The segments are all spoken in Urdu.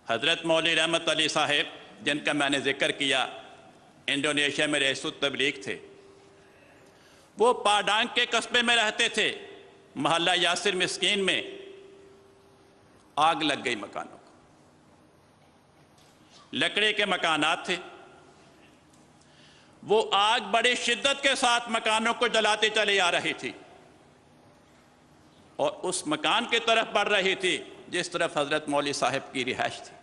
حضرت مولوی رحمت علی صاحب جن کا میں نے ذکر کیا انڈونیشیا میں رئیس التبلیغ تھے. وہ پاڈانگ کے قصبے میں رہتے تھے. محلہ یاسر مسکین میں آگ لگ گئی مکانوں کو. لکڑی کے مکانات تھے. وہ آگ بڑی شدت کے ساتھ مکانوں کو جلاتے چلی آ رہی تھی اور اس مکان کی طرف بڑھ رہی تھی جس طرف حضرت مولوی صاحب کی رہائش تھی.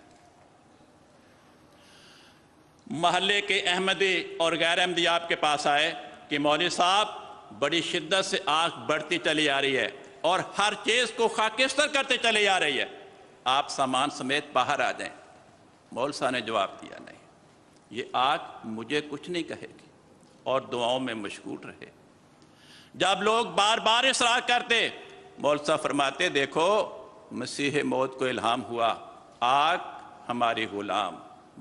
محلے کے احمدی اور غیر احمدی آپ کے پاس آئے کہ مولوی صاحب بڑی شدت سے آگ بڑھتی چلی آ رہی ہے اور ہر چیز کو خاکستر کرتے چلی آ رہی ہے, آپ سامان سمیت باہر آ جائیں. مول صاحب نے جواب دیا نہیں, یہ آگ مجھے کچھ نہیں کہے گی, اور دعاؤں میں مشغول رہے. جب لوگ بار بار اصرار کرتے, مول صاحب فرماتے دیکھو مسیح موت کو الہام ہوا, آگ ہماری غلام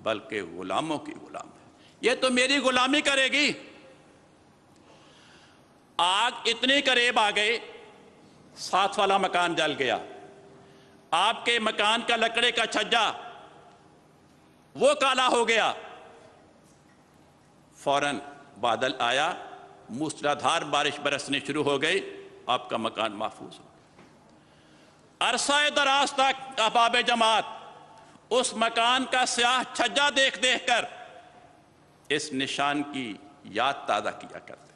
بلکہ غلاموں کی غلام ہے, یہ تو میری غلامی کرے گی. آگ اتنی قریب آ گئی, ساتھ والا مکان جل گیا. آپ کے مکان کا لکڑے کا چھجا وہ کالا ہو گیا. فوراً بادل آیا, موسلادھار بارش برسنی شروع ہو گئی, آپ کا مکان محفوظ ہو گیا. عرصہ دراز تک احباب جماعت اس مکان کا سیاہ چھجا دیکھ دیکھ کر اس نشان کی یاد تازہ کیا کرتے.